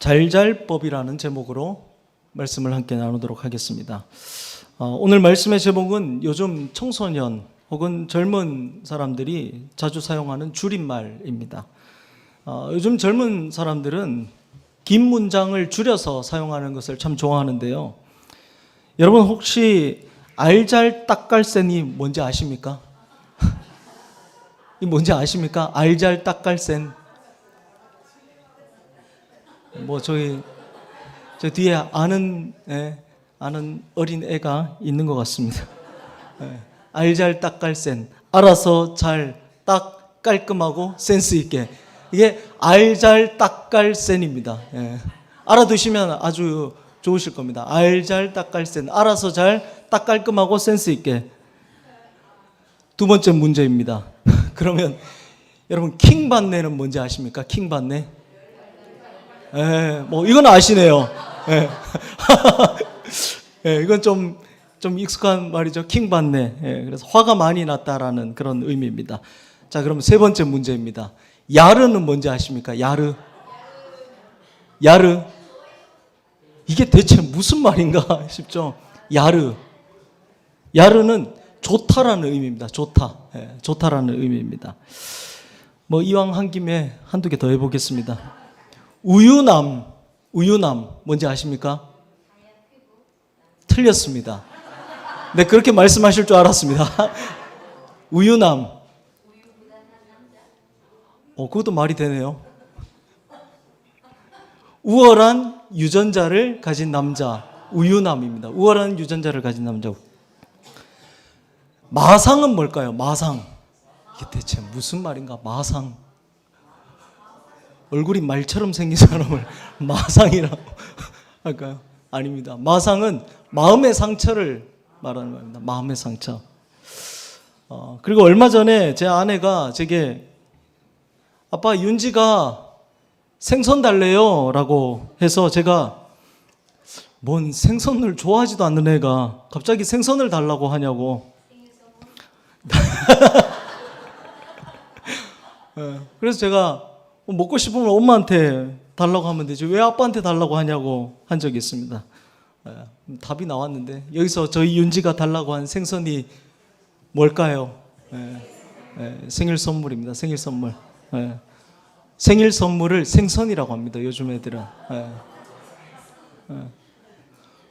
잘잘법이라는 제목으로 말씀을 함께 나누도록 하겠습니다. 오늘 말씀의 제목은 요즘 청소년 혹은 젊은 사람들이 자주 사용하는 줄임말입니다. 요즘 젊은 사람들은 긴 문장을 줄여서 사용하는 것을 참 좋아하는데요. 여러분 혹시 알잘딱깔센이 뭔지 아십니까? 이 뭔지 아십니까? 알잘딱깔센. 저 뒤에 아는 어린 애가 있는 것 같습니다. 알잘딱깔센. 알아서 잘 딱 깔끔하고 센스 있게. 이게 알잘딱깔센입니다. 알아두시면 아주 좋으실 겁니다. 알잘딱깔센. 알아서 잘 딱 깔끔하고 센스 있게. 두 번째 문제입니다. 그러면 여러분 킹받네는 뭔지 아십니까? 킹받네. 이건 아시네요. 이건 좀 익숙한 말이죠. 킹받네. 그래서 화가 많이 났다라는 그런 의미입니다. 자, 그럼 세 번째 문제입니다. 야르는 뭔지 아십니까? 야르. 이게 대체 무슨 말인가 싶죠? 야르는 좋다라는 의미입니다. 좋다라는 의미입니다. 이왕 한 김에 한두 개 더 해보겠습니다. 우유남 뭔지 아십니까? 틀렸습니다. 네, 그렇게 말씀하실 줄 알았습니다. 우유남. 그것도 말이 되네요. 우월한 유전자를 가진 남자, 우유남입니다. 우월한 유전자를 가진 남자. 마상은 뭘까요? 마상. 이게 대체 무슨 말인가? 마상. 얼굴이 말처럼 생긴 사람을 마상이라고 할까요? 아닙니다. 마상은 마음의 상처를 말하는 겁니다. 마음의 상처. 그리고 얼마 전에 제 아내가 제게 아빠 윤지가 생선 달래요 라고 해서 제가 뭔 생선을 좋아하지도 않는 애가 갑자기 생선을 달라고 하냐고. 그래서 제가 먹고 싶으면 엄마한테 달라고 하면 되지 왜 아빠한테 달라고 하냐고 한 적이 있습니다. 답이 나왔는데 여기서 저희 윤지가 달라고 한 생선이 뭘까요? 생일 선물입니다. 생일 선물. 생일 선물을 생선이라고 합니다. 요즘 애들은.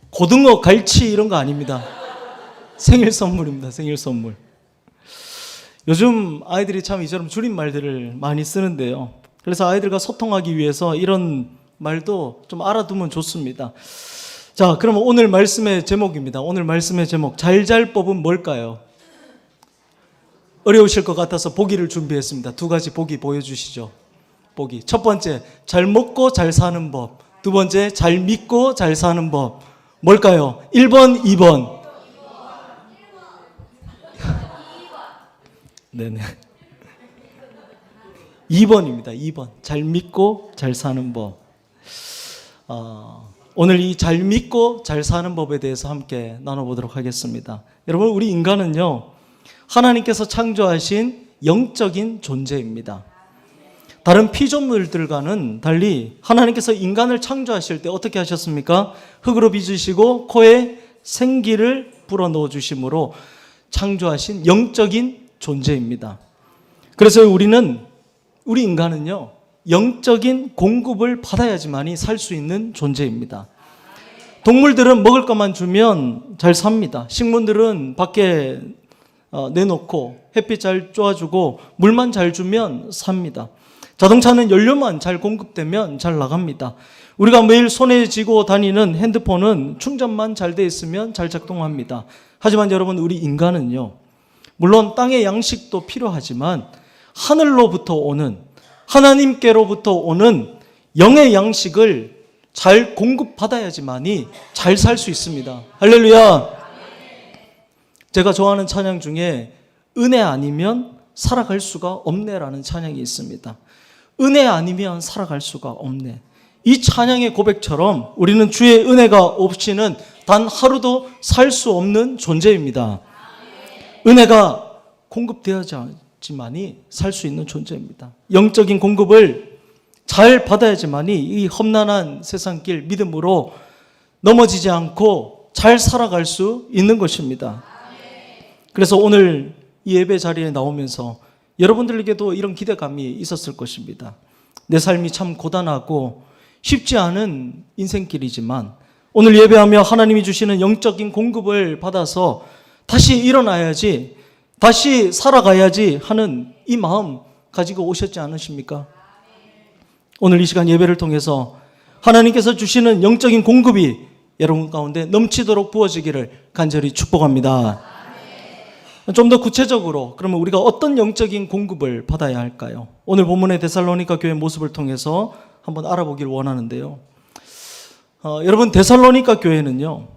고등어, 갈치 이런 거 아닙니다. 생일 선물입니다. 생일 선물. 요즘 아이들이 참 이처럼 줄임말들을 많이 쓰는데요. 그래서 아이들과 소통하기 위해서 이런 말도 좀 알아두면 좋습니다. 자, 그럼 오늘 말씀의 제목입니다. 오늘 말씀의 제목, 잘잘법은 뭘까요? 어려우실 것 같아서 보기를 준비했습니다. 두 가지 보기 보여주시죠. 보기. 첫 번째, 잘 먹고 잘 사는 법. 두 번째, 잘 믿고 잘 사는 법. 뭘까요? 1번, 2번. 네네. 2번입니다. 2번. 잘 믿고 잘 사는 법. 오늘 이 잘 믿고 잘 사는 법에 대해서 함께 나눠보도록 하겠습니다. 여러분, 우리 인간은요, 하나님께서 창조하신 영적인 존재입니다. 다른 피조물들과는 달리 하나님께서 인간을 창조하실 때 어떻게 하셨습니까? 흙으로 빚으시고 코에 생기를 불어넣어 주심으로 창조하신 영적인 존재입니다. 그래서 우리 인간은요, 영적인 공급을 받아야지만이 살 수 있는 존재입니다. 동물들은 먹을 것만 주면 잘 삽니다. 식물들은 밖에 내놓고 햇빛 잘 쬐어주고 물만 잘 주면 삽니다. 자동차는 연료만 잘 공급되면 잘 나갑니다. 우리가 매일 손에 쥐고 다니는 핸드폰은 충전만 잘 돼 있으면 잘 작동합니다. 하지만 여러분, 우리 인간은요, 물론 땅의 양식도 필요하지만 하늘로부터 오는, 하나님께로부터 오는 영의 양식을 잘 공급받아야지만이 잘 살 수 있습니다. 할렐루야. 제가 좋아하는 찬양 중에 은혜 아니면 살아갈 수가 없네라는 찬양이 있습니다. 은혜 아니면 살아갈 수가 없네. 이 찬양의 고백처럼 우리는 주의 은혜가 없이는 단 하루도 살 수 없는 존재입니다. 은혜가 공급되어야지만이 살 수 있는 존재입니다. 영적인 공급을 잘 받아야지만이 이 험난한 세상길 믿음으로 넘어지지 않고 잘 살아갈 수 있는 것입니다. 그래서 오늘 이 예배 자리에 나오면서 여러분들에게도 이런 기대감이 있었을 것입니다. 내 삶이 참 고단하고 쉽지 않은 인생길이지만 오늘 예배하며 하나님이 주시는 영적인 공급을 받아서 다시 일어나야지, 다시 살아가야지 하는 이 마음 가지고 오셨지 않으십니까? 오늘 이 시간 예배를 통해서 하나님께서 주시는 영적인 공급이 여러분 가운데 넘치도록 부어지기를 간절히 축복합니다. 좀 더 구체적으로 그러면 우리가 어떤 영적인 공급을 받아야 할까요? 오늘 본문의 데살로니가 교회 모습을 통해서 한번 알아보길 원하는데요. 여러분, 데살로니가 교회는요,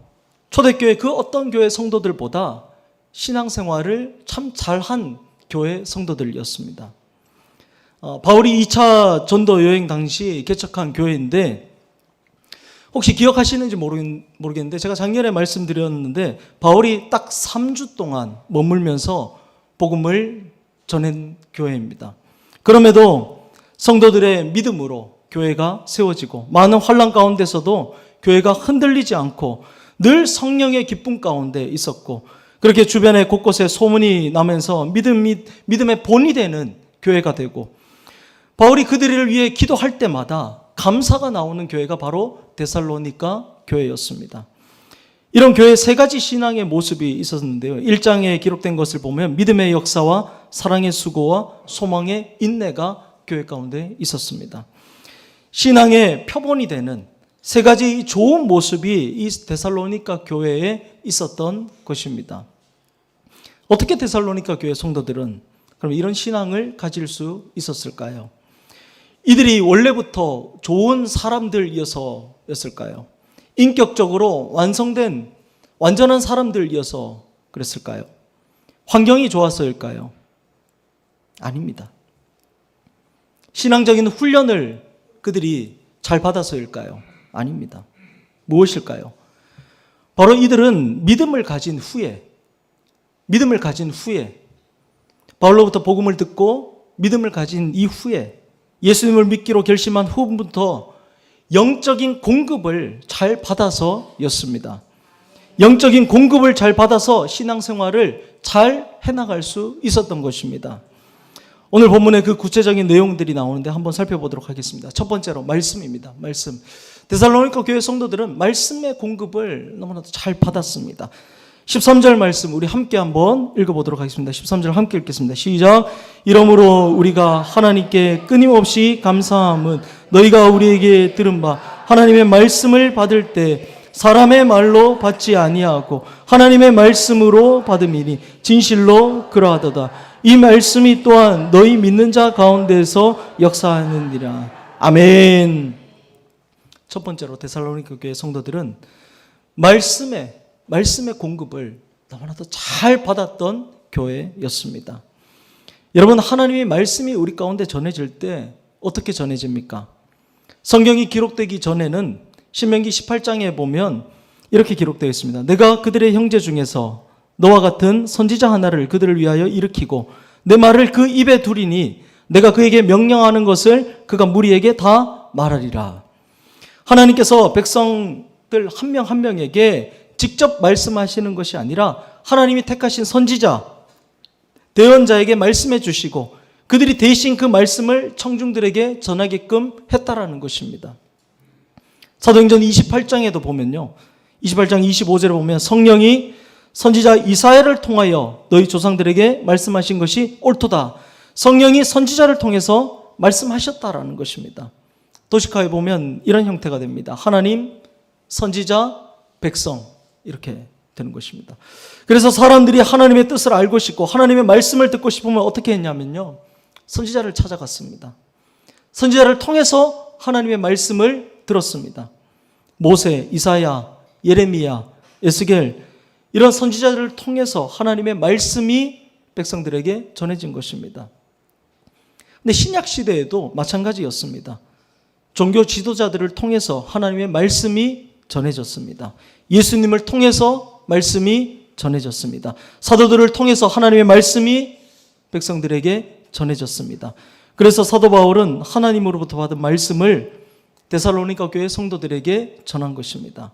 초대교회 그 어떤 교회 성도들보다 신앙생활을 참 잘한 교회 성도들이었습니다. 바울이 2차 전도 여행 당시 개척한 교회인데, 혹시 기억하시는지 모르겠는데 제가 작년에 말씀드렸는데 바울이 딱 3주 동안 머물면서 복음을 전한 교회입니다. 그럼에도 성도들의 믿음으로 교회가 세워지고 많은 환난 가운데서도 교회가 흔들리지 않고 늘 성령의 기쁨 가운데 있었고, 그렇게 주변에 곳곳에 소문이 나면서 믿음의 본이 되는 교회가 되고, 바울이 그들을 위해 기도할 때마다 감사가 나오는 교회가 바로 데살로니가 교회였습니다. 이런 교회 세 가지 신앙의 모습이 있었는데요. 1장에 기록된 것을 보면 믿음의 역사와 사랑의 수고와 소망의 인내가 교회 가운데 있었습니다. 신앙의 표본이 되는 세 가지 좋은 모습이 이 데살로니가 교회에 있었던 것입니다. 어떻게 데살로니가 교회 성도들은 그럼 이런 신앙을 가질 수 있었을까요? 이들이 원래부터 좋은 사람들이어서였을까요? 인격적으로 완성된 완전한 사람들이어서 그랬을까요? 환경이 좋아서일까요? 아닙니다. 신앙적인 훈련을 그들이 잘 받아서일까요? 아닙니다. 무엇일까요? 바로 이들은 믿음을 가진 후에 바울로부터 복음을 듣고 믿음을 가진 이후에 예수님을 믿기로 결심한 후부터 영적인 공급을 잘 받아서였습니다. 영적인 공급을 잘 받아서 신앙생활을 잘 해나갈 수 있었던 것입니다. 오늘 본문에 그 구체적인 내용들이 나오는데 한번 살펴보도록 하겠습니다. 첫 번째로 말씀입니다. 말씀. 데살로니가 교회 성도들은 말씀의 공급을 너무나도 잘 받았습니다. 13절 말씀 우리 함께 한번 읽어보도록 하겠습니다. 13절 함께 읽겠습니다. 시작. 이러므로 우리가 하나님께 끊임없이 감사함은 너희가 우리에게 들은 바 하나님의 말씀을 받을 때 사람의 말로 받지 아니하고 하나님의 말씀으로 받음이니 진실로 그러하도다. 이 말씀이 또한 너희 믿는 자 가운데서 역사하느니라. 아멘. 첫 번째로 데살로니가 교회 성도들은 말씀의 공급을 너무나도 잘 받았던 교회였습니다. 여러분, 하나님의 말씀이 우리 가운데 전해질 때 어떻게 전해집니까? 성경이 기록되기 전에는 신명기 18장에 보면 이렇게 기록되어 있습니다. 내가 그들의 형제 중에서 너와 같은 선지자 하나를 그들을 위하여 일으키고 내 말을 그 입에 두리니 내가 그에게 명령하는 것을 그가 무리에게 다 말하리라. 하나님께서 백성들 한 명 한 명에게 직접 말씀하시는 것이 아니라 하나님이 택하신 선지자, 대언자에게 말씀해 주시고 그들이 대신 그 말씀을 청중들에게 전하게끔 했다라는 것입니다. 사도행전 28장에도 보면요, 28장 25절에 보면 성령이 선지자 이사야를 통하여 너희 조상들에게 말씀하신 것이 옳도다. 성령이 선지자를 통해서 말씀하셨다라는 것입니다. 도시카에 보면 이런 형태가 됩니다. 하나님, 선지자, 백성 이렇게 되는 것입니다. 그래서 사람들이 하나님의 뜻을 알고 싶고 하나님의 말씀을 듣고 싶으면 어떻게 했냐면요, 선지자를 찾아갔습니다. 선지자를 통해서 하나님의 말씀을 들었습니다. 모세, 이사야, 예레미야, 에스겔 이런 선지자들을 통해서 하나님의 말씀이 백성들에게 전해진 것입니다. 근데 신약 시대에도 마찬가지였습니다. 종교 지도자들을 통해서 하나님의 말씀이 전해졌습니다. 예수님을 통해서 말씀이 전해졌습니다. 사도들을 통해서 하나님의 말씀이 백성들에게 전해졌습니다. 그래서 사도 바울은 하나님으로부터 받은 말씀을 데살로니가 교회 성도들에게 전한 것입니다.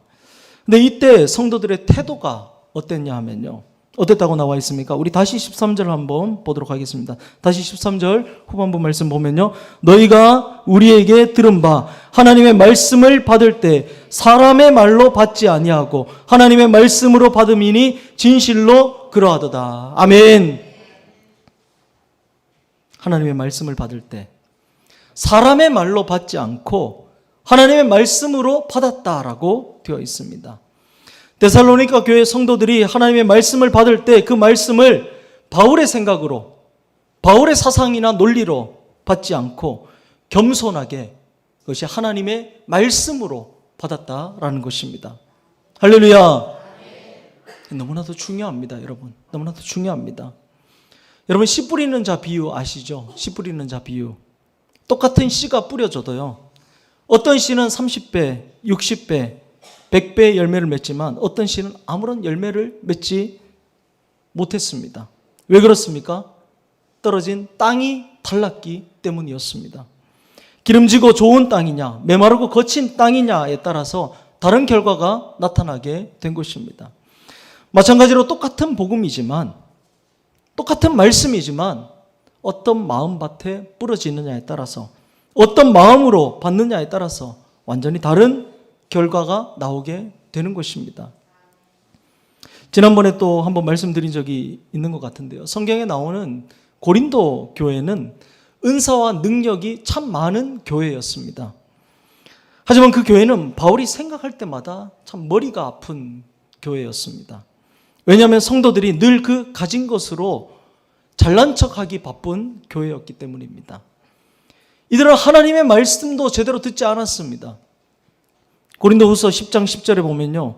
근데 이때 성도들의 태도가 어땠냐 하면요, 어땠다고 나와 있습니까? 우리 다시 13절 한번 보도록 하겠습니다. 다시 13절 후반부 말씀 보면요, 너희가 우리에게 들은 바 하나님의 말씀을 받을 때 사람의 말로 받지 아니하고 하나님의 말씀으로 받음이니 진실로 그러하도다. 아멘. 하나님의 말씀을 받을 때 사람의 말로 받지 않고 하나님의 말씀으로 받았다라고 되어 있습니다. 데살로니가 교회 성도들이 하나님의 말씀을 받을 때 그 말씀을 바울의 생각으로, 바울의 사상이나 논리로 받지 않고 겸손하게 그것이 하나님의 말씀으로 받았다라는 것입니다. 할렐루야. 너무나도 중요합니다, 여러분. 너무나도 중요합니다. 여러분, 씨 뿌리는 자 비유 아시죠? 씨 뿌리는 자 비유. 똑같은 씨가 뿌려져도요, 어떤 씨는 30배, 60배, 100배의 열매를 맺지만 어떤 씨는 아무런 열매를 맺지 못했습니다. 왜 그렇습니까? 떨어진 땅이 달랐기 때문이었습니다. 기름지고 좋은 땅이냐, 메마르고 거친 땅이냐에 따라서 다른 결과가 나타나게 된 것입니다. 마찬가지로 똑같은 복음이지만, 똑같은 말씀이지만 어떤 마음밭에 뿌려지느냐에 따라서, 어떤 마음으로 받느냐에 따라서 완전히 다른 결과가 나오게 되는 것입니다. 지난번에 또 한번 말씀드린 적이 있는 것 같은데요, 성경에 나오는 고린도 교회는 은사와 능력이 참 많은 교회였습니다. 하지만 그 교회는 바울이 생각할 때마다 참 머리가 아픈 교회였습니다. 왜냐하면 성도들이 늘 그 가진 것으로 잘난 척하기 바쁜 교회였기 때문입니다. 이들은 하나님의 말씀도 제대로 듣지 않았습니다. 고린도후서 10장 10절에 보면요,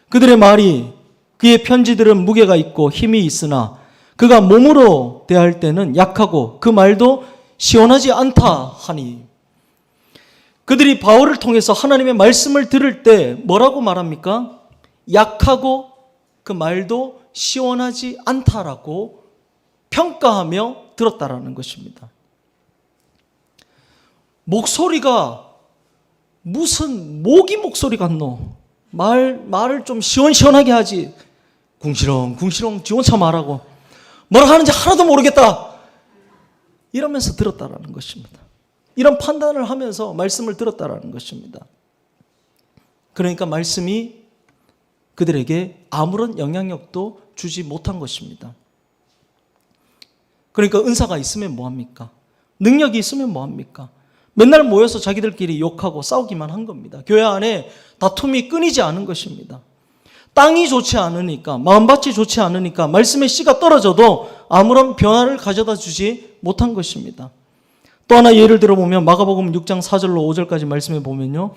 그들의 말이, 그의 편지들은 무게가 있고 힘이 있으나 그가 몸으로 대할 때는 약하고 그 말도 시원하지 않다 하니. 그들이 바울을 통해서 하나님의 말씀을 들을 때 뭐라고 말합니까? 약하고 그 말도 시원하지 않다라고 평가하며 들었다라는 것입니다. 목소리가 무슨 모기 목소리 같노? 말을 좀 시원시원하게 하지. 궁시렁 지원차 말하고 뭐라 하는지 하나도 모르겠다, 이러면서 들었다라는 것입니다. 이런 판단을 하면서 말씀을 들었다라는 것입니다. 그러니까 말씀이 그들에게 아무런 영향력도 주지 못한 것입니다. 그러니까 은사가 있으면 뭐합니까? 능력이 있으면 뭐합니까? 맨날 모여서 자기들끼리 욕하고 싸우기만 한 겁니다. 교회 안에 다툼이 끊이지 않은 것입니다. 땅이 좋지 않으니까, 마음밭이 좋지 않으니까 말씀의 씨가 떨어져도 아무런 변화를 가져다 주지 못한 것입니다. 또 하나 예를 들어보면 마가복음 6장 4절로 5절까지 말씀해 보면요,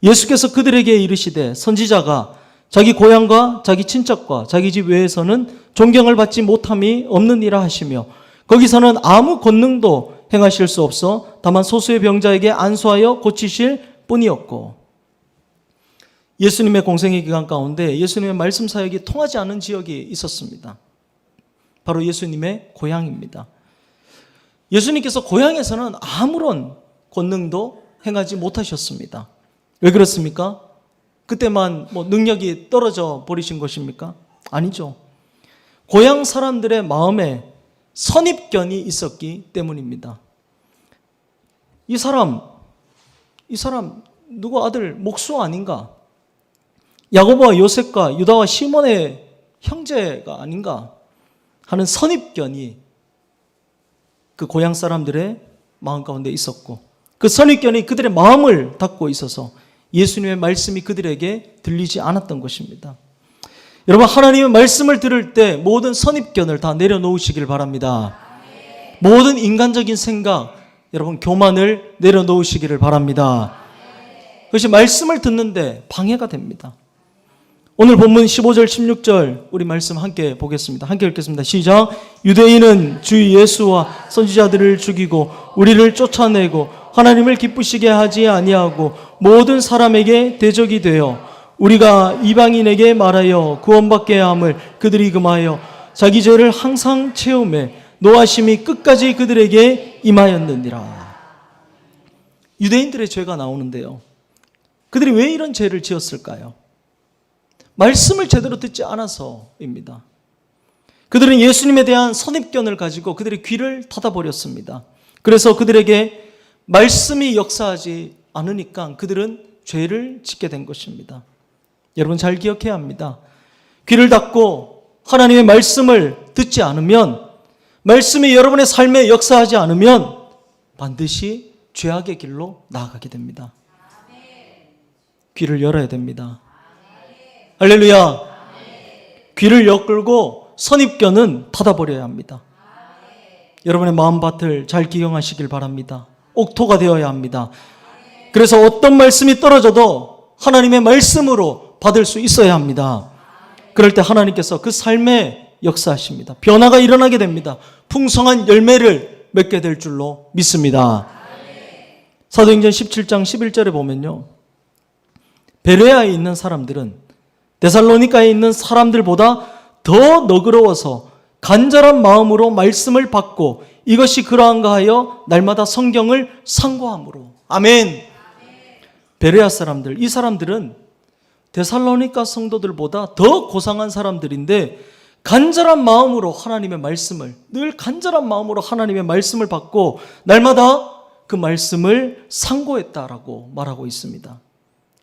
예수께서 그들에게 이르시되 선지자가 자기 고향과 자기 친척과 자기 집 외에서는 존경을 받지 못함이 없느니라 하시며, 거기서는 아무 권능도 행하실 수 없어 다만 소수의 병자에게 안수하여 고치실 뿐이었고. 예수님의 공생의 기간 가운데 예수님의 말씀 사역이 통하지 않은 지역이 있었습니다. 바로 예수님의 고향입니다. 예수님께서 고향에서는 아무런 권능도 행하지 못하셨습니다. 왜 그렇습니까? 그때만 능력이 떨어져 버리신 것입니까? 아니죠. 고향 사람들의 마음에 선입견이 있었기 때문입니다. 이 사람 누구 아들 목수 아닌가? 야고보와 요셉과 유다와 시몬의 형제가 아닌가 하는 선입견이 그 고향 사람들의 마음 가운데 있었고, 그 선입견이 그들의 마음을 닫고 있어서 예수님의 말씀이 그들에게 들리지 않았던 것입니다. 여러분, 하나님의 말씀을 들을 때 모든 선입견을 다 내려놓으시길 바랍니다. 모든 인간적인 생각, 여러분 교만을 내려놓으시기를 바랍니다. 그것이 말씀을 듣는데 방해가 됩니다. 오늘 본문 15절 16절 우리 말씀 함께 보겠습니다. 함께 읽겠습니다. 시작. 유대인은 주 예수와 선지자들을 죽이고 우리를 쫓아내고 하나님을 기쁘시게 하지 아니하고 모든 사람에게 대적이 되어 우리가 이방인에게 말하여 구원받게 함을 그들이 금하여 자기 죄를 항상 채우매 노하심이 끝까지 그들에게 임하였느니라. 유대인들의 죄가 나오는데요, 그들이 왜 이런 죄를 지었을까요? 말씀을 제대로 듣지 않아서입니다. 그들은 예수님에 대한 선입견을 가지고 그들의 귀를 닫아버렸습니다. 그래서 그들에게 말씀이 역사하지 않으니까 그들은 죄를 짓게 된 것입니다. 여러분 잘 기억해야 합니다. 귀를 닫고 하나님의 말씀을 듣지 않으면, 말씀이 여러분의 삶에 역사하지 않으면 반드시 죄악의 길로 나아가게 됩니다. 귀를 열어야 됩니다. 할렐루야. 귀를 엿끌고 선입견은 닫아버려야 합니다. 여러분의 마음밭을 잘 기경하시길 바랍니다. 옥토가 되어야 합니다. 그래서 어떤 말씀이 떨어져도 하나님의 말씀으로 받을 수 있어야 합니다. 그럴 때 하나님께서 그 삶에 역사하십니다. 변화가 일어나게 됩니다. 풍성한 열매를 맺게 될 줄로 믿습니다. 사도행전 17장 11절에 보면요, 베레아에 있는 사람들은 데살로니가에 있는 사람들보다 더 너그러워서 간절한 마음으로 말씀을 받고 이것이 그러한가 하여 날마다 성경을 상고함으로. 아멘. 베레아 사람들, 이 사람들은 데살로니가 성도들보다 더 고상한 사람들인데 간절한 마음으로 하나님의 말씀을, 늘 간절한 마음으로 하나님의 말씀을 받고 날마다 그 말씀을 상고했다라고 말하고 있습니다.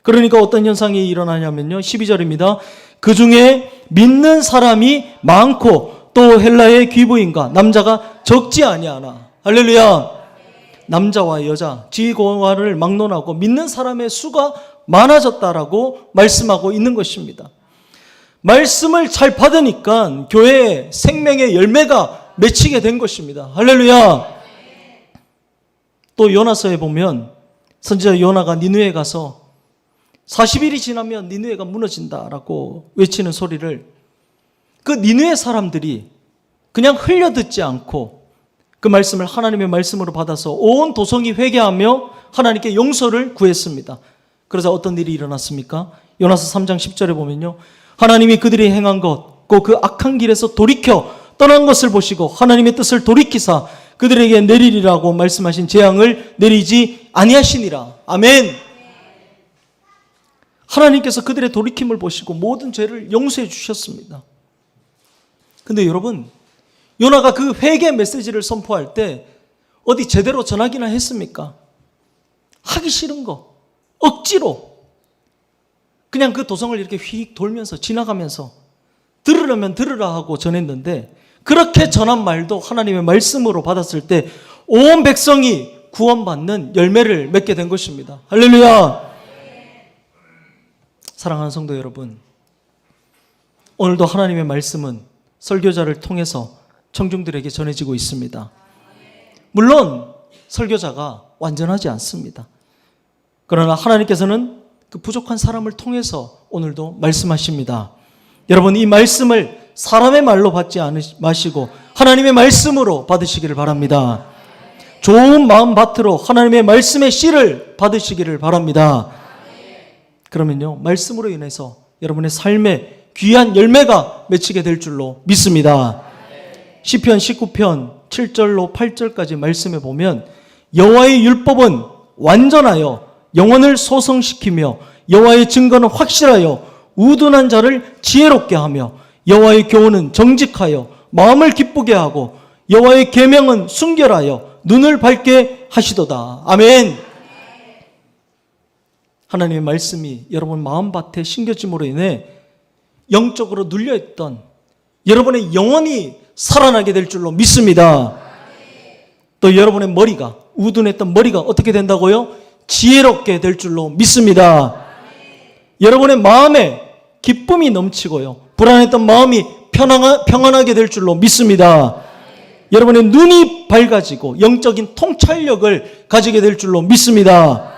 그러니까 어떤 현상이 일어나냐면요, 12절입니다. 그 중에 믿는 사람이 많고 또 헬라의 귀부인과 남자가 적지 아니하나. 할렐루야. 남자와 여자, 지고와를 막론하고 믿는 사람의 수가 많아졌다라고 말씀하고 있는 것입니다. 말씀을 잘 받으니까 교회에 생명의 열매가 맺히게 된 것입니다. 할렐루야. 또 요나서에 보면 선지자 요나가 니느웨에 가서 40일이 지나면 니느웨가 무너진다라고 외치는 소리를 그 니느웨 사람들이 그냥 흘려듣지 않고 그 말씀을 하나님의 말씀으로 받아서 온 도성이 회개하며 하나님께 용서를 구했습니다. 그래서 어떤 일이 일어났습니까? 요나서 3장 10절에 보면요, 하나님이 그들이 행한 것, 그 악한 길에서 돌이켜 떠난 것을 보시고 하나님의 뜻을 돌이키사 그들에게 내리리라고 말씀하신 재앙을 내리지 아니하시니라. 아멘. 하나님께서 그들의 돌이킴을 보시고 모든 죄를 용서해 주셨습니다. 근데 여러분, 요나가 그 회개 메시지를 선포할 때 어디 제대로 전하기나 했습니까? 하기 싫은 거, 억지로 그냥 그 도성을 이렇게 휙 돌면서 지나가면서 들으려면 들으라 하고 전했는데, 그렇게 전한 말도 하나님의 말씀으로 받았을 때 온 백성이 구원받는 열매를 맺게 된 것입니다. 할렐루야. 사랑하는 성도 여러분, 오늘도 하나님의 말씀은 설교자를 통해서 청중들에게 전해지고 있습니다. 물론 설교자가 완전하지 않습니다. 그러나 하나님께서는 그 부족한 사람을 통해서 오늘도 말씀하십니다. 여러분, 이 말씀을 사람의 말로 받지 마시고 하나님의 말씀으로 받으시기를 바랍니다. 좋은 마음밭으로 하나님의 말씀의 씨를 받으시기를 바랍니다. 그러면요, 말씀으로 인해서 여러분의 삶에 귀한 열매가 맺히게 될 줄로 믿습니다. 시편 19편 7절로 8절까지 말씀해 보면 여호와의 율법은 완전하여 영혼을 소성시키며 여호와의 증거는 확실하여 우둔한 자를 지혜롭게 하며 여호와의 교훈은 정직하여 마음을 기쁘게 하고 여호와의 계명은 순결하여 눈을 밝게 하시도다. 아멘. 하나님의 말씀이 여러분 마음밭에 심겨짐으로 인해 영적으로 눌려있던 여러분의 영혼이 살아나게 될 줄로 믿습니다. 또 여러분의 머리가, 우둔했던 머리가 어떻게 된다고요? 지혜롭게 될 줄로 믿습니다. 여러분의 마음에 기쁨이 넘치고요, 불안했던 마음이 평안하게 될 줄로 믿습니다. 여러분의 눈이 밝아지고 영적인 통찰력을 가지게 될 줄로 믿습니다.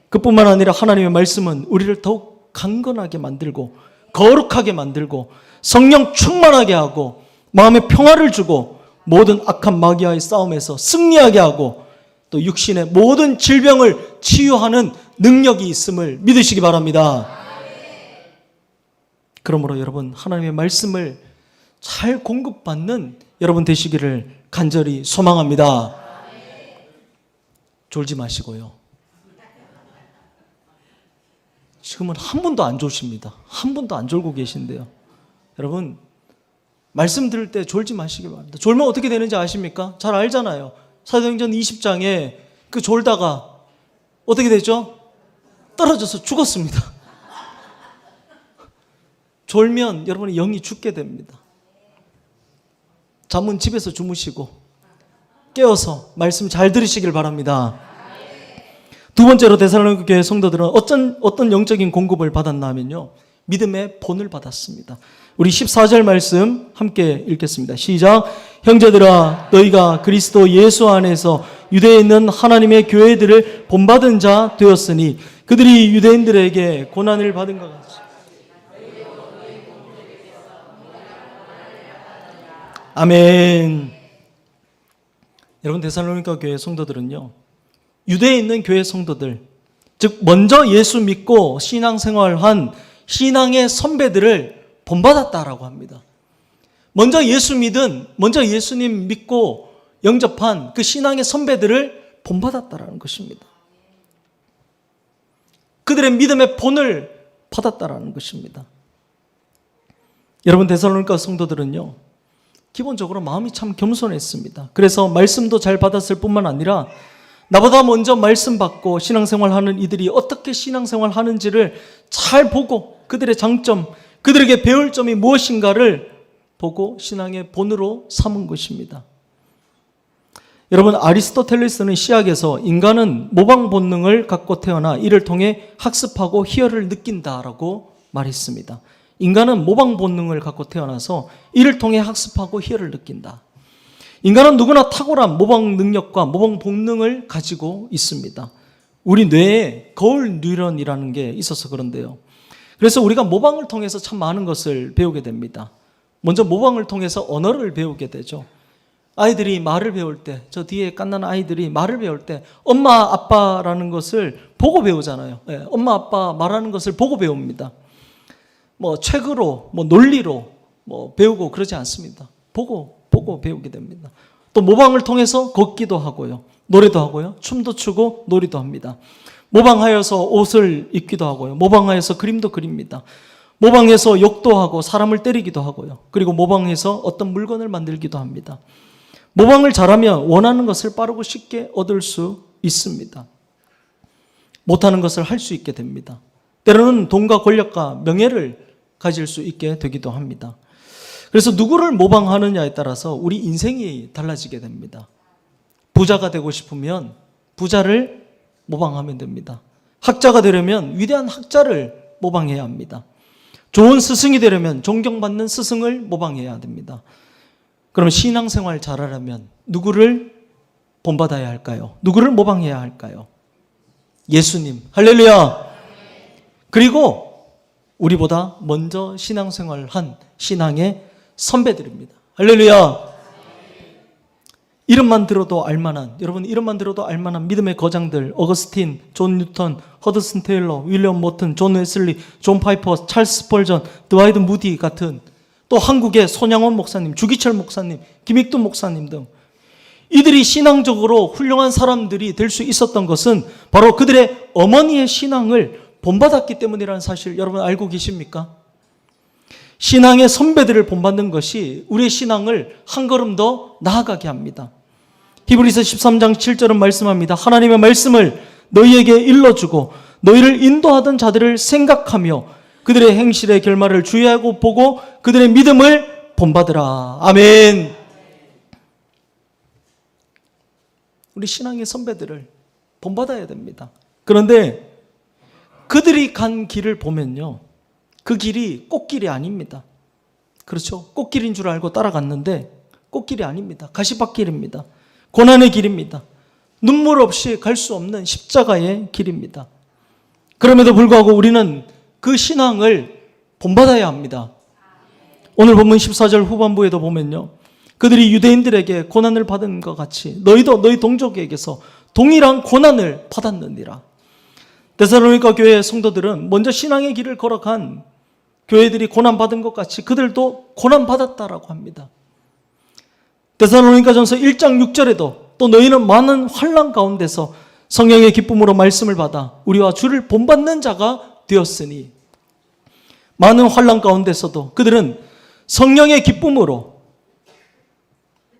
그뿐만 아니라 하나님의 말씀은 우리를 더욱 강건하게 만들고 거룩하게 만들고 성령 충만하게 하고 마음에 평화를 주고 모든 악한 마귀와의 싸움에서 승리하게 하고 또 육신의 모든 질병을 치유하는 능력이 있음을 믿으시기 바랍니다. 그러므로 여러분, 하나님의 말씀을 잘 공급받는 여러분 되시기를 간절히 소망합니다. 졸지 마시고요. 지금은 한 분도 안 졸십니다. 한 분도 안 졸고 계신데요. 여러분 말씀 들을 때 졸지 마시기 바랍니다. 졸면 어떻게 되는지 아십니까? 잘 알잖아요. 사도행전 20장에 그 졸다가 어떻게 되죠? 떨어져서 죽었습니다. 졸면 여러분의 영이 죽게 됩니다. 잠은 집에서 주무시고 깨어서 말씀 잘 들으시길 바랍니다. 두 번째로 데살로니가 교회 성도들은 어떤 영적인 공급을 받았나 하면요, 믿음의 본을 받았습니다. 우리 14절 말씀 함께 읽겠습니다. 시작. 형제들아 너희가 그리스도 예수 안에서 유대에 있는 하나님의 교회들을 본받은 자 되었으니 그들이 유대인들에게 고난을 받은 것 같이. 아멘. 여러분 데살로니가 교회 성도들은요, 유대에 있는 교회 성도들, 즉 먼저 예수 믿고 신앙생활한 신앙의 선배들을 본받았다라고 합니다. 먼저 예수님 믿고 영접한 그 신앙의 선배들을 본받았다라는 것입니다. 그들의 믿음의 본을 받았다라는 것입니다. 여러분 데살로니가 성도들은요, 기본적으로 마음이 참 겸손했습니다. 그래서 말씀도 잘 받았을 뿐만 아니라 나보다 먼저 말씀 받고 신앙생활하는 이들이 어떻게 신앙생활하는지를 잘 보고 그들의 장점, 그들에게 배울 점이 무엇인가를 보고 신앙의 본으로 삼은 것입니다. 여러분 아리스토텔레스는 시학에서 인간은 모방 본능을 갖고 태어나 이를 통해 학습하고 희열을 느낀다라고 말했습니다. 인간은 모방 본능을 갖고 태어나서 이를 통해 학습하고 희열을 느낀다. 인간은 누구나 탁월한 모방 능력과 모방 본능을 가지고 있습니다. 우리 뇌에 거울 뉴런이라는 게 있어서 그런데요. 그래서 우리가 모방을 통해서 참 많은 것을 배우게 됩니다. 먼저 모방을 통해서 언어를 배우게 되죠. 아이들이 말을 배울 때, 저 뒤에 갓난 아이들이 말을 배울 때 엄마, 아빠라는 것을 보고 배우잖아요. 네, 엄마, 아빠 말하는 것을 보고 배웁니다. 책으로, 논리로 배우고 그러지 않습니다. 보고 배우게 됩니다. 또 모방을 통해서 걷기도 하고요. 노래도 하고요. 춤도 추고 놀이도 합니다. 모방하여서 옷을 입기도 하고요. 모방하여서 그림도 그립니다. 모방해서 욕도 하고 사람을 때리기도 하고요. 그리고 모방해서 어떤 물건을 만들기도 합니다. 모방을 잘하면 원하는 것을 빠르고 쉽게 얻을 수 있습니다. 못하는 것을 할 수 있게 됩니다. 때로는 돈과 권력과 명예를 가질 수 있게 되기도 합니다. 그래서 누구를 모방하느냐에 따라서 우리 인생이 달라지게 됩니다. 부자가 되고 싶으면 부자를 모방하면 됩니다. 학자가 되려면 위대한 학자를 모방해야 합니다. 좋은 스승이 되려면 존경받는 스승을 모방해야 됩니다. 그러면 신앙생활 잘하려면 누구를 본받아야 할까요? 누구를 모방해야 할까요? 예수님. 할렐루야. 그리고 우리보다 먼저 신앙생활한 신앙의 선배들입니다. 할렐루야. 이름만 들어도 알만한, 여러분 이름만 들어도 알만한 믿음의 거장들, 어거스틴, 존 뉴턴, 허드슨 테일러, 윌리엄 모튼, 존 웨슬리, 존 파이퍼, 찰스 스펄전, 드와이드 무디 같은, 또 한국의 손양원 목사님, 주기철 목사님, 김익두 목사님 등 이들이 신앙적으로 훌륭한 사람들이 될 수 있었던 것은 바로 그들의 어머니의 신앙을 본받았기 때문이라는 사실 여러분 알고 계십니까? 신앙의 선배들을 본받는 것이 우리의 신앙을 한 걸음 더 나아가게 합니다. 히브리서 13장 7절은 말씀합니다. 하나님의 말씀을 너희에게 일러주고 너희를 인도하던 자들을 생각하며 그들의 행실의 결말을 주의하고 보고 그들의 믿음을 본받으라. 아멘. 우리 신앙의 선배들을 본받아야 됩니다. 그런데 그들이 간 길을 보면요, 그 길이 꽃길이 아닙니다. 그렇죠? 꽃길인 줄 알고 따라갔는데 꽃길이 아닙니다. 가시밭길입니다. 고난의 길입니다. 눈물 없이 갈 수 없는 십자가의 길입니다. 그럼에도 불구하고 우리는 그 신앙을 본받아야 합니다. 오늘 본문 14절 후반부에도 보면요, 그들이 유대인들에게 고난을 받은 것 같이 너희도 너희 동족에게서 동일한 고난을 받았느니라. 데살로니가 교회의 성도들은 먼저 신앙의 길을 걸어간 교회들이 고난받은 것 같이 그들도 고난받았다라고 합니다. 데살로니가전서 1장 6절에도 또 너희는 많은 환난 가운데서 성령의 기쁨으로 말씀을 받아 우리와 주를 본받는 자가 되었으니, 많은 환난 가운데서도 그들은 성령의 기쁨으로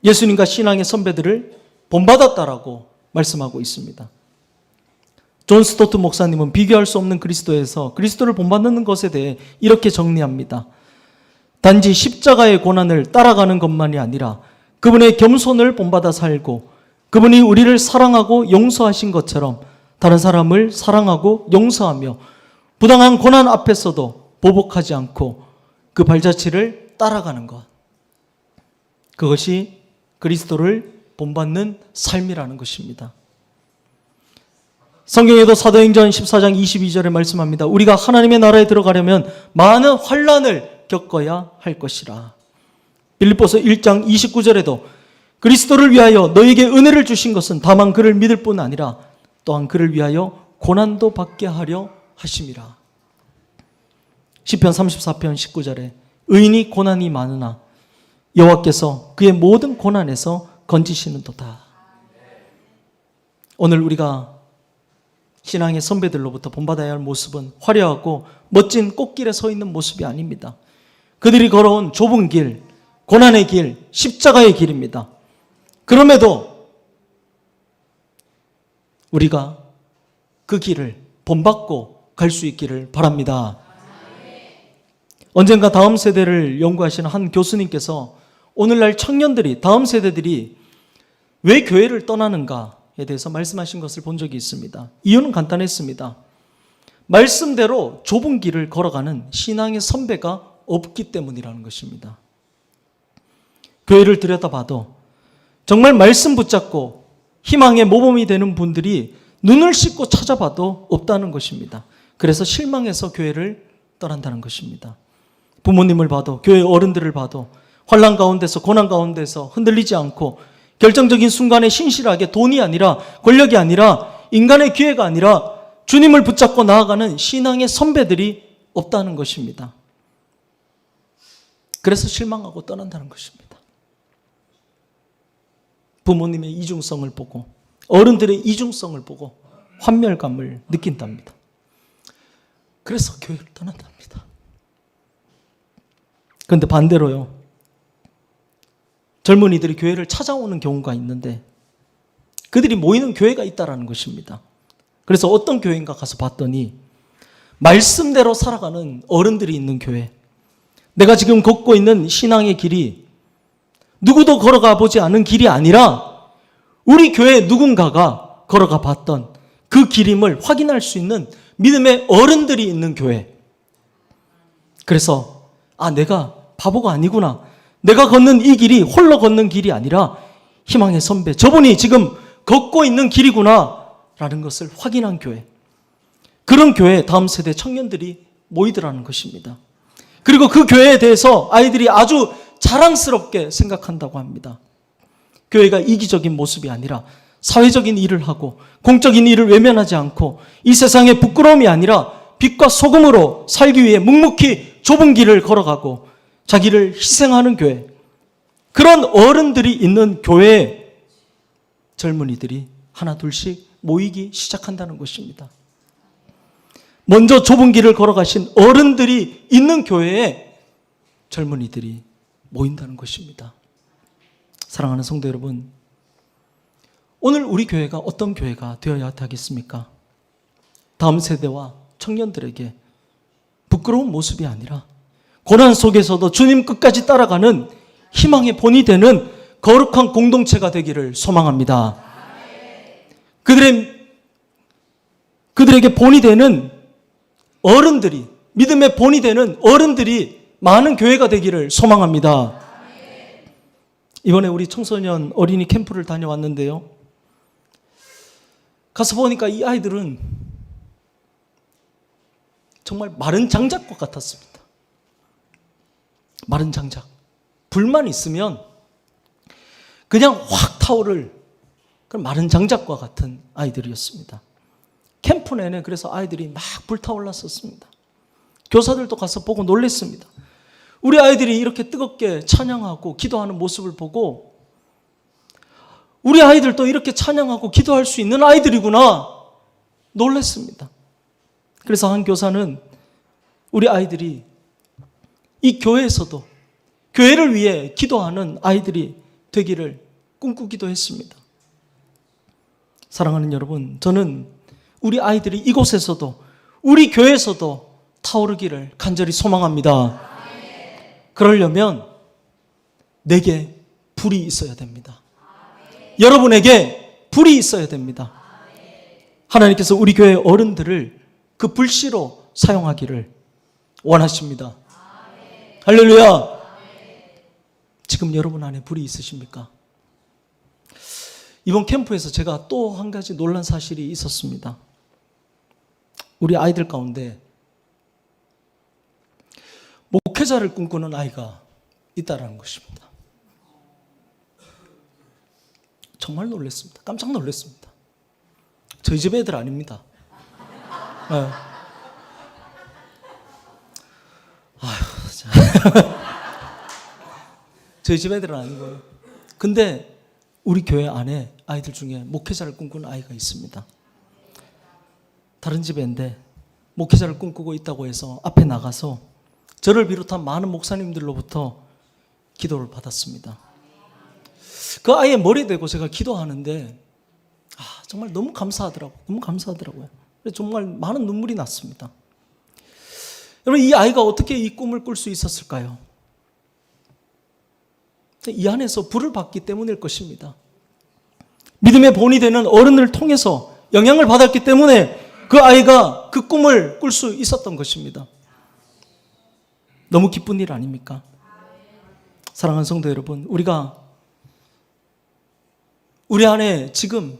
예수님과 신앙의 선배들을 본받았다라고 말씀하고 있습니다. 존 스토트 목사님은 비교할 수 없는 그리스도에서 그리스도를 본받는 것에 대해 이렇게 정리합니다. 단지 십자가의 고난을 따라가는 것만이 아니라 그분의 겸손을 본받아 살고 그분이 우리를 사랑하고 용서하신 것처럼 다른 사람을 사랑하고 용서하며 부당한 고난 앞에서도 보복하지 않고 그 발자취를 따라가는 것. 그것이 그리스도를 본받는 삶이라는 것입니다. 성경에도 사도행전 14장 22절에 말씀합니다. 우리가 하나님의 나라에 들어가려면 많은 환난을 겪어야 할 것이라. 빌립보서 1장 29절에도 그리스도를 위하여 너에게 은혜를 주신 것은 다만 그를 믿을 뿐 아니라 또한 그를 위하여 고난도 받게 하려 하심이라. 시편 34편 19절에 의인이 고난이 많으나 여호와께서 그의 모든 고난에서 건지시는도다. 오늘 우리가 신앙의 선배들로부터 본받아야 할 모습은 화려하고 멋진 꽃길에 서 있는 모습이 아닙니다. 그들이 걸어온 좁은 길, 고난의 길, 십자가의 길입니다. 그럼에도 우리가 그 길을 본받고 갈 수 있기를 바랍니다. 언젠가 다음 세대를 연구하시는 한 교수님께서 오늘날 청년들이, 다음 세대들이 왜 교회를 떠나는가에 대해서 말씀하신 것을 본 적이 있습니다. 이유는 간단했습니다. 말씀대로 좁은 길을 걸어가는 신앙의 선배가 없기 때문이라는 것입니다. 교회를 들여다봐도 정말 말씀 붙잡고 희망의 모범이 되는 분들이 눈을 씻고 찾아봐도 없다는 것입니다. 그래서 실망해서 교회를 떠난다는 것입니다. 부모님을 봐도, 교회 어른들을 봐도 환난 가운데서, 고난 가운데서 흔들리지 않고 결정적인 순간에 신실하게 돈이 아니라, 권력이 아니라, 인간의 기회가 아니라 주님을 붙잡고 나아가는 신앙의 선배들이 없다는 것입니다. 그래서 실망하고 떠난다는 것입니다. 부모님의 이중성을 보고, 어른들의 이중성을 보고 환멸감을 느낀답니다. 그래서 교회를 떠난답니다. 그런데 반대로요, 젊은이들이 교회를 찾아오는 경우가 있는데 그들이 모이는 교회가 있다는 것입니다. 그래서 어떤 교회인가 가서 봤더니 말씀대로 살아가는 어른들이 있는 교회, 내가 지금 걷고 있는 신앙의 길이 누구도 걸어가 보지 않은 길이 아니라 우리 교회 누군가가 걸어가 봤던 그 길임을 확인할 수 있는 믿음의 어른들이 있는 교회. 그래서 내가 바보가 아니구나, 내가 걷는 이 길이 홀로 걷는 길이 아니라 희망의 선배, 저분이 지금 걷고 있는 길이구나 라는 것을 확인한 교회. 그런 교회에 다음 세대 청년들이 모이더라는 것입니다. 그리고 그 교회에 대해서 아이들이 아주 자랑스럽게 생각한다고 합니다. 교회가 이기적인 모습이 아니라 사회적인 일을 하고 공적인 일을 외면하지 않고 이 세상의 부끄러움이 아니라 빛과 소금으로 살기 위해 묵묵히 좁은 길을 걸어가고 자기를 희생하는 교회, 그런 어른들이 있는 교회에 젊은이들이 하나 둘씩 모이기 시작한다는 것입니다. 먼저 좁은 길을 걸어가신 어른들이 있는 교회에 젊은이들이 모인다는 것입니다. 사랑하는 성도 여러분, 오늘 우리 교회가 어떤 교회가 되어야 하겠습니까? 다음 세대와 청년들에게 부끄러운 모습이 아니라 고난 속에서도 주님 끝까지 따라가는 희망의 본이 되는 거룩한 공동체가 되기를 소망합니다. 그들에게 본이 되는 어른들이, 믿음의 본이 되는 어른들이 많은 교회가 되기를 소망합니다. 이번에 우리 청소년 어린이 캠프를 다녀왔는데요, 가서 보니까 이 아이들은 정말 마른 장작과 같았습니다. 마른 장작. 불만 있으면 그냥 확 타오를 그런 마른 장작과 같은 아이들이었습니다. 캠프 내내 그래서 아이들이 막 불타올랐었습니다. 교사들도 가서 보고 놀랐습니다. 우리 아이들이 이렇게 뜨겁게 찬양하고 기도하는 모습을 보고 우리 아이들도 이렇게 찬양하고 기도할 수 있는 아이들이구나 놀랐습니다. 그래서 한 교사는 우리 아이들이 이 교회에서도 교회를 위해 기도하는 아이들이 되기를 꿈꾸기도 했습니다. 사랑하는 여러분, 저는 우리 아이들이 이곳에서도 우리 교회에서도 타오르기를 간절히 소망합니다. 그러려면 내게 불이 있어야 됩니다. 여러분에게 불이 있어야 됩니다. 하나님께서 우리 교회 어른들을 그 불씨로 사용하기를 원하십니다. 할렐루야. 지금 여러분 안에 불이 있으십니까? 이번 캠프에서 제가 또 한 가지 놀란 사실이 있었습니다. 우리 아이들 가운데 목회자를 꿈꾸는 아이가 있다라는 것입니다. 정말 놀랐습니다. 깜짝 놀랐습니다. 저희 집 애들 아닙니다. 네. 저희 집 애들은 아니고요. 근데 우리 교회 안에 아이들 중에 목회자를 꿈꾸는 아이가 있습니다. 다른 집인데 목회자를 꿈꾸고 있다고 해서 앞에 나가서 저를 비롯한 많은 목사님들로부터 기도를 받았습니다. 그 아이의 머리에 대고 제가 기도하는데 정말 너무 감사하더라고요. 너무 감사하더라고요. 정말 많은 눈물이 났습니다. 여러분, 이 아이가 어떻게 이 꿈을 꿀 수 있었을까요? 이 안에서 불을 받기 때문일 것입니다. 믿음의 본이 되는 어른을 통해서 영향을 받았기 때문에 그 아이가 그 꿈을 꿀 수 있었던 것입니다. 너무 기쁜 일 아닙니까? 사랑하는 성도 여러분, 우리가 우리 안에 지금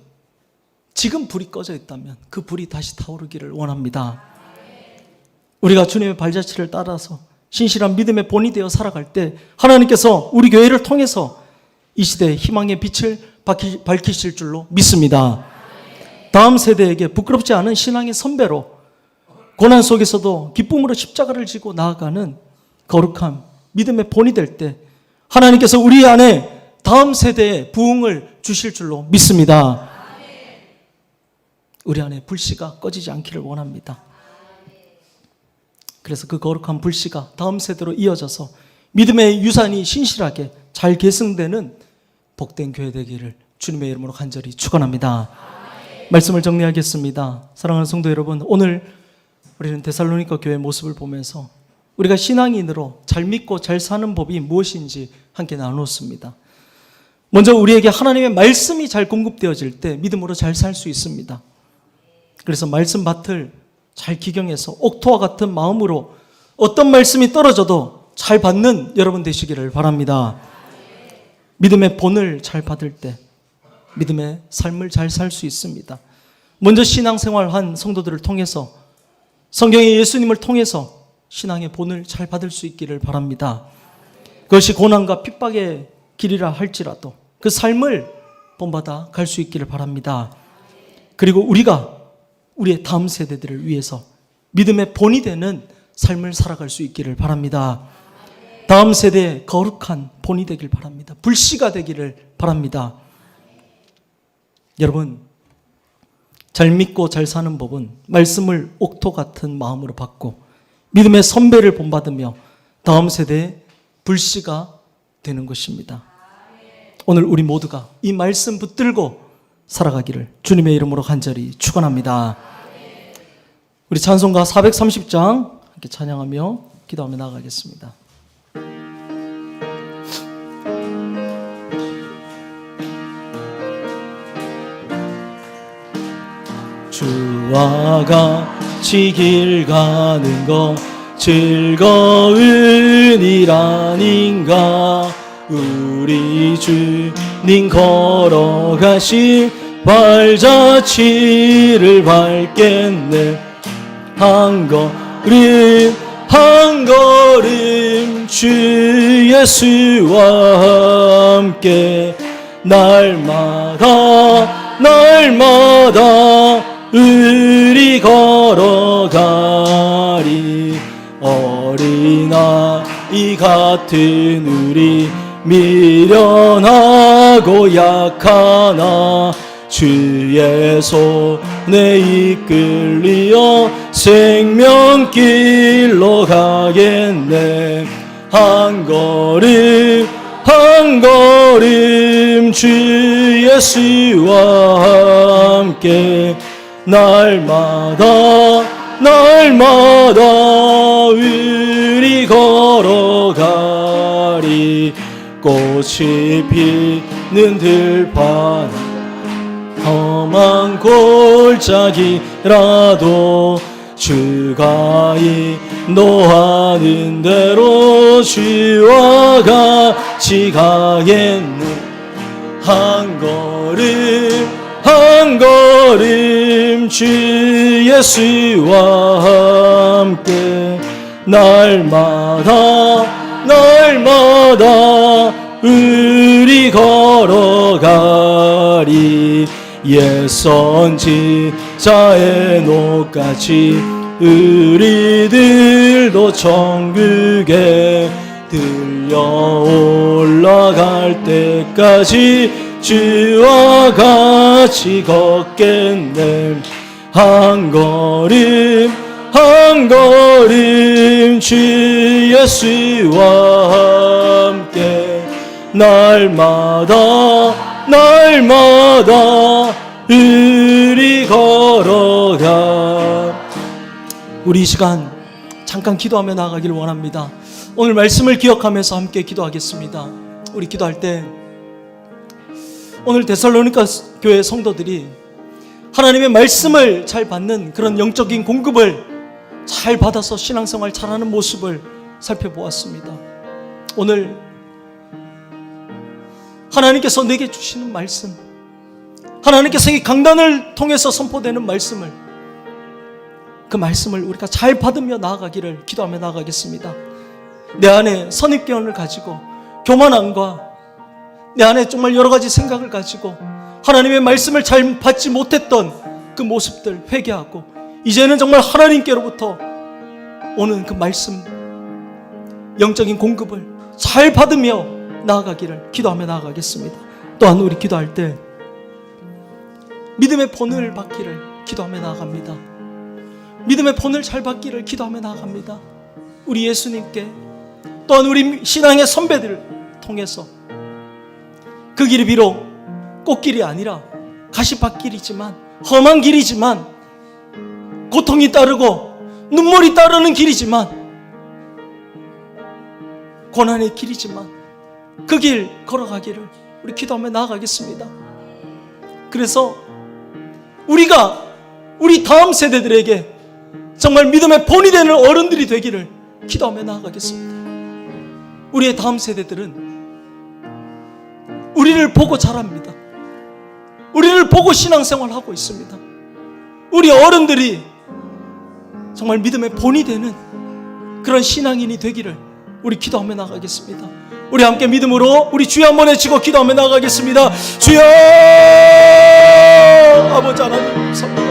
불이 꺼져 있다면 그 불이 다시 타오르기를 원합니다. 우리가 주님의 발자취를 따라서 신실한 믿음의 본이 되어 살아갈 때 하나님께서 우리 교회를 통해서 이 시대의 희망의 빛을 밝히실 줄로 믿습니다. 다음 세대에게 부끄럽지 않은 신앙의 선배로 고난 속에서도 기쁨으로 십자가를 지고 나아가는 거룩한 믿음의 본이 될 때 하나님께서 우리 안에 다음 세대에 부흥을 주실 줄로 믿습니다. 우리 안에 불씨가 꺼지지 않기를 원합니다. 그래서 그 거룩한 불씨가 다음 세대로 이어져서 믿음의 유산이 신실하게 잘 계승되는 복된 교회 되기를 주님의 이름으로 간절히 축원합니다. 말씀을 정리하겠습니다. 사랑하는 성도 여러분, 오늘 우리는 데살로니가 교회의 모습을 보면서 우리가 신앙인으로 잘 믿고 잘 사는 법이 무엇인지 함께 나누었습니다. 먼저 우리에게 하나님의 말씀이 잘 공급되어질 때 믿음으로 잘 살 수 있습니다. 그래서 말씀 밭을 잘 기경해서 옥토와 같은 마음으로 어떤 말씀이 떨어져도 잘 받는 여러분 되시기를 바랍니다. 믿음의 본을 잘 받을 때 믿음의 삶을 잘 살 수 있습니다. 먼저 신앙생활한 성도들을 통해서 성경의 예수님을 통해서 신앙의 본을 잘 받을 수 있기를 바랍니다. 그것이 고난과 핍박의 길이라 할지라도 그 삶을 본받아 갈 수 있기를 바랍니다. 그리고 우리가 우리의 다음 세대들을 위해서 믿음의 본이 되는 삶을 살아갈 수 있기를 바랍니다. 다음 세대의 거룩한 본이 되길 바랍니다. 불씨가 되기를 바랍니다. 여러분, 잘 믿고 잘 사는 법은 말씀을 옥토 같은 마음으로 받고 믿음의 선배를 본받으며 다음 세대의 불씨가 되는 것입니다. 오늘 우리 모두가 이 말씀 붙들고 살아가기를 주님의 이름으로 간절히 축원합니다. 우리 찬송가 430장 함께 찬양하며 기도하며 나아가겠습니다. 주와 같이 길 가는 것 즐거운 일 아닌가. 우리 주님 걸어가실 발자취를 밟겠네. 한 걸음 주 예수와 함께 날마다 우리 걸어가리. 어린아이 같은 우리 미련한 하고 약하나 주의 손에 이끌리어 생명길로 가겠네. 한 걸음 한 걸음 주 예수와 함께 날마다 우리 걸어가리. 꽃이 피는 들판 험한 골짜기라도 주가 인도하는 대로 주와 같이 가겠네. 한 걸음 주 예수와 함께 날마다 우리 걸어가리. 옛 선지자의 노같이 우리들도 천국에 들려 올라갈 때까지 주와 같이 걷겠네. 한 걸음 주 예수와 함께 날마다 우리 걸어가. 우리 이 시간 잠깐 기도하며 나아가기를 원합니다. 오늘 말씀을 기억하면서 함께 기도하겠습니다. 우리 기도할 때 오늘 데살로니가 교회 성도들이 하나님의 말씀을 잘 받는 그런 영적인 공급을 잘 받아서 신앙생활 잘하는 모습을 살펴보았습니다. 오늘 하나님께서 내게 주시는 말씀, 하나님께서 이 강단을 통해서 선포되는 말씀을, 그 말씀을 우리가 잘 받으며 나아가기를 기도하며 나아가겠습니다. 내 안에 선입견을 가지고 교만함과 내 안에 정말 여러 가지 생각을 가지고 하나님의 말씀을 잘 받지 못했던 그 모습들 회개하고 이제는 정말 하나님께로부터 오는 그 말씀, 영적인 공급을 잘 받으며 나아가기를 기도하며 나아가겠습니다. 또한 우리 기도할 때 믿음의 본을 받기를 기도하며 나아갑니다. 믿음의 본을 잘 받기를 기도하며 나아갑니다. 우리 예수님께 또한 우리 신앙의 선배들을 통해서 그 길이 비록 꽃길이 아니라 가시밭길이지만 험한 길이지만 고통이 따르고 눈물이 따르는 길이지만 고난의 길이지만 그 길 걸어가기를 우리 기도하며 나아가겠습니다. 그래서 우리가 우리 다음 세대들에게 정말 믿음의 본이 되는 어른들이 되기를 기도하며 나아가겠습니다. 우리의 다음 세대들은 우리를 보고 자랍니다. 우리를 보고 신앙생활하고 있습니다. 우리 어른들이 정말 믿음의 본이 되는 그런 신앙인이 되기를 우리 기도하며 나가겠습니다. 우리 함께 믿음으로 우리 주여 한번 외치고 기도하며 나가겠습니다. 주여! 아버지 하나님 감사합니다.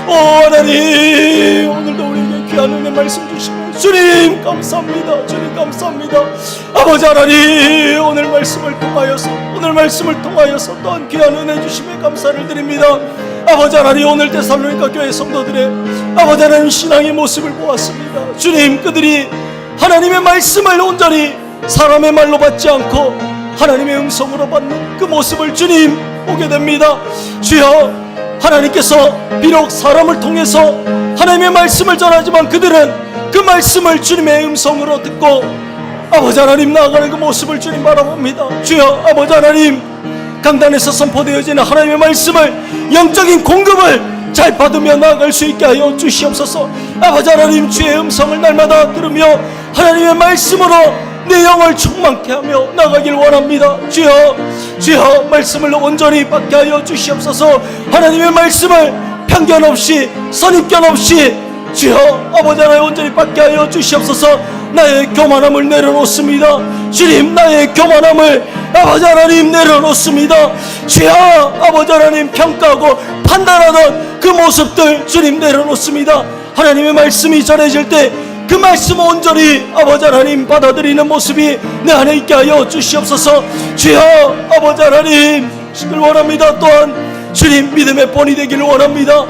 오 하나님, 오늘도 우리에게 귀한 은혜 말씀 주시고 주님 감사합니다. 주님 감사합니다. 아버지 하나님, 오늘 말씀을 통하여서 또한 귀한 은혜 주심에 감사를 드립니다. 아버지 하나님, 오늘 데살로니가 교회 성도들의 아버지 하나님 신앙의 모습을 보았습니다. 주님, 그들이 하나님의 말씀을 온전히 사람의 말로 받지 않고 하나님의 음성으로 받는 그 모습을 주님 보게 됩니다. 주여, 하나님께서 비록 사람을 통해서 하나님의 말씀을 전하지만 그들은 그 말씀을 주님의 음성으로 듣고 아버지 하나님 나아가는 그 모습을 주님 바라봅니다. 주여, 아버지 하나님, 강단에서 선포되어지는 하나님의 말씀을 영적인 공급을 잘 받으며 나아갈 수 있게 하여 주시옵소서. 아버지 하나님, 주의 음성을 날마다 들으며 하나님의 말씀으로 내 영을 충만케 하며 나가길 원합니다. 주여, 주여, 말씀을 온전히 받게 하여 주시옵소서. 하나님의 말씀을 편견 없이 선입견 없이 주여 아버지 하나님 온전히 받게 하여 주시옵소서. 나의 교만함을 내려놓습니다. 주님, 나의 교만함을 아버지 하나님 내려놓습니다. 주여 아버지 하나님, 평가하고 판단하던 그 모습들 주님 내려놓습니다. 하나님의 말씀이 전해질 때 그 말씀 온전히 아버지 하나님 받아들이는 모습이 내 안에 있게 하여 주시옵소서. 주여 아버지 하나님 을 원합니다. 또한 주님 믿음의 본이 되기를 원합니다.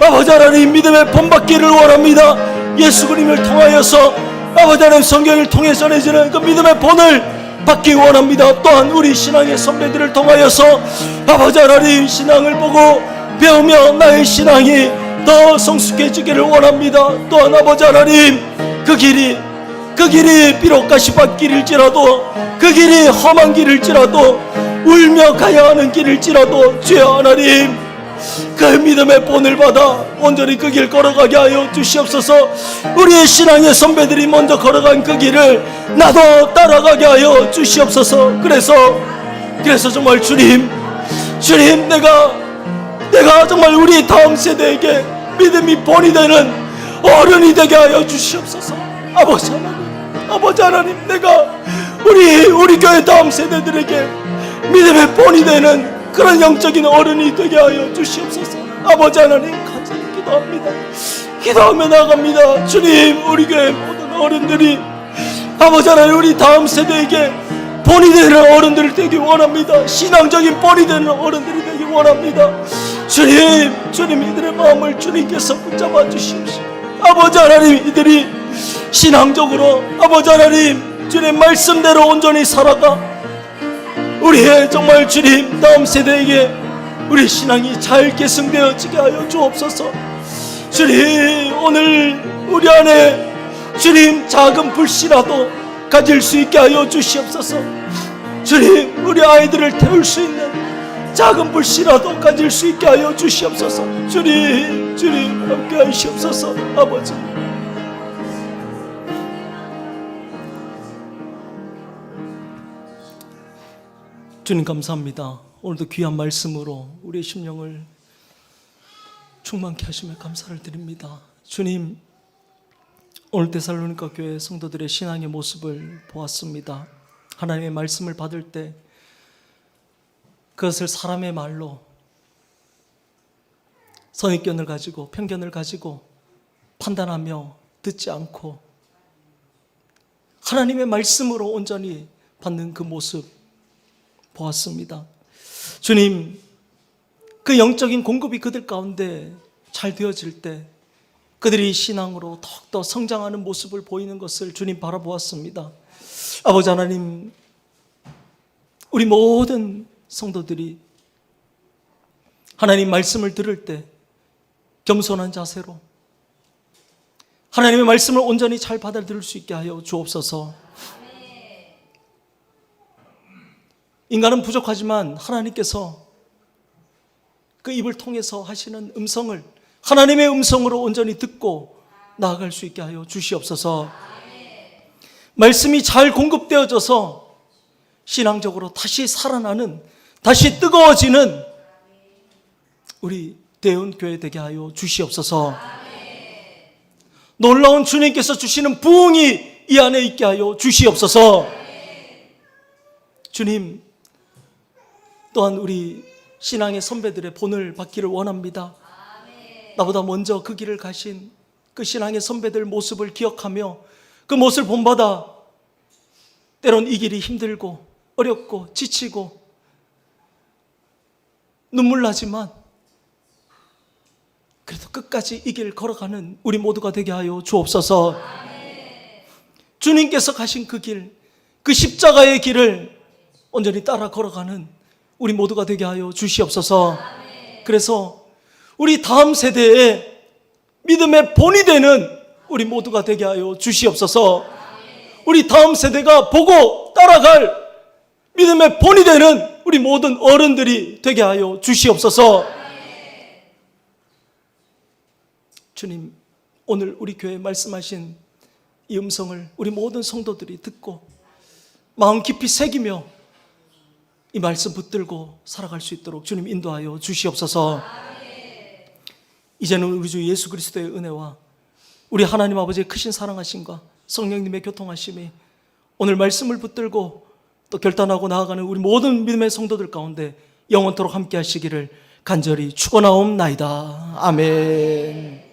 아버지 하나님 믿음의 본 받기를 원합니다. 예수 그리스도를 통하여서 아버지 하나님 성경을 통해 전해지는 그 믿음의 본을 받기 원합니다. 또한 우리 신앙의 선배들을 통하여서 아버지 하나님 신앙을 보고 배우며 나의 신앙이 더 성숙해지기를 원합니다. 또한 아버지 하나님 그 길이 비록 가시밭길일지라도 그 길이 험한 길일지라도 울며 가야 하는 길일지라도 주여 하나님 그 믿음의 본을 받아 온전히 그 길 걸어가게 하여 주시옵소서. 우리의 신앙의 선배들이 먼저 걸어간 그 길을 나도 따라가게 하여 주시옵소서. 그래서 정말 주님 내가 정말 우리 다음 세대에게 믿음이 본이 되는 어른이 되게 하여 주시옵소서. 아버지 하나님 내가 우리 교회 다음 세대들에게 믿음의 본이 되는 그런 영적인 어른이 되게 하여 주시옵소서. 아버지 하나님 간절히 기도하며 나아갑니다. 주님 우리 교회 모든 어른들이 아버지 하나님 우리 다음 세대에게 본이 되는 어른들이 되기 원합니다. 신앙적인 본이 되는 어른들이 되기 원합니다. 주님 이들의 마음을 주님께서 붙잡아 주시옵시오. 아버지 하나님 이들이 신앙적으로 아버지 하나님 주님 말씀대로 온전히 살아가 우리의 정말 주님 다음 세대에게 우리 신앙이 잘 계승되어지게 하여 주옵소서. 주님 오늘 우리 안에 주님 작은 불씨라도 가질 수 있게 하여 주시옵소서. 주님 우리 아이들을 태울 수 있는 작은 불씨라도 가질 수 있게 하여 주시옵소서. 주님 함께 하시옵소서. 아버지 주님 감사합니다. 오늘도 귀한 말씀으로 우리의 심령을 충만케 하시며 감사를 드립니다. 주님 오늘 데살로니가 교회 성도들의 신앙의 모습을 보았습니다. 하나님의 말씀을 받을 때 그것을 사람의 말로 선입견을 가지고 편견을 가지고 판단하며 듣지 않고 하나님의 말씀으로 온전히 받는 그 모습 보았습니다. 주님 그 영적인 공급이 그들 가운데 잘 되어질 때 그들이 신앙으로 더욱더 성장하는 모습을 보이는 것을 주님 바라보았습니다. 아버지 하나님 우리 모든 성도들이 하나님 말씀을 들을 때 겸손한 자세로 하나님의 말씀을 온전히 잘 받아들일 수 있게 하여 주옵소서. 인간은 부족하지만 하나님께서 그 입을 통해서 하시는 음성을 하나님의 음성으로 온전히 듣고 나아갈 수 있게 하여 주시옵소서. 말씀이 잘 공급되어져서 신앙적으로 다시 살아나는 다시 뜨거워지는 우리 대운교회 되게 하여 주시옵소서. 놀라운 주님께서 주시는 부흥이 이 안에 있게 하여 주시옵소서. 주님 또한 우리 신앙의 선배들의 본을 받기를 원합니다. 나보다 먼저 그 길을 가신 그 신앙의 선배들 모습을 기억하며 그 모습을 본받아 때론 이 길이 힘들고 어렵고 지치고 눈물 나지만 그래도 끝까지 이 길 걸어가는 우리 모두가 되게 하여 주옵소서. 주님께서 가신 그 길, 그 십자가의 길을 온전히 따라 걸어가는 우리 모두가 되게 하여 주시옵소서. 그래서 우리 다음 세대에 믿음의 본이 되는 우리 모두가 되게 하여 주시옵소서. 우리 다음 세대가 보고 따라갈 믿음의 본이 되는 우리 모든 어른들이 되게 하여 주시옵소서. 주님 오늘 우리 교회에 말씀하신 이 음성을 우리 모든 성도들이 듣고 마음 깊이 새기며 이 말씀 붙들고 살아갈 수 있도록 주님 인도하여 주시옵소서. 이제는 우리 주 예수 그리스도의 은혜와 우리 하나님 아버지의 크신 사랑하심과 성령님의 교통하심이 오늘 말씀을 붙들고 또 결단하고 나아가는 우리 모든 믿음의 성도들 가운데 영원토록 함께 하시기를 간절히 축원하옵나이다. 아멘.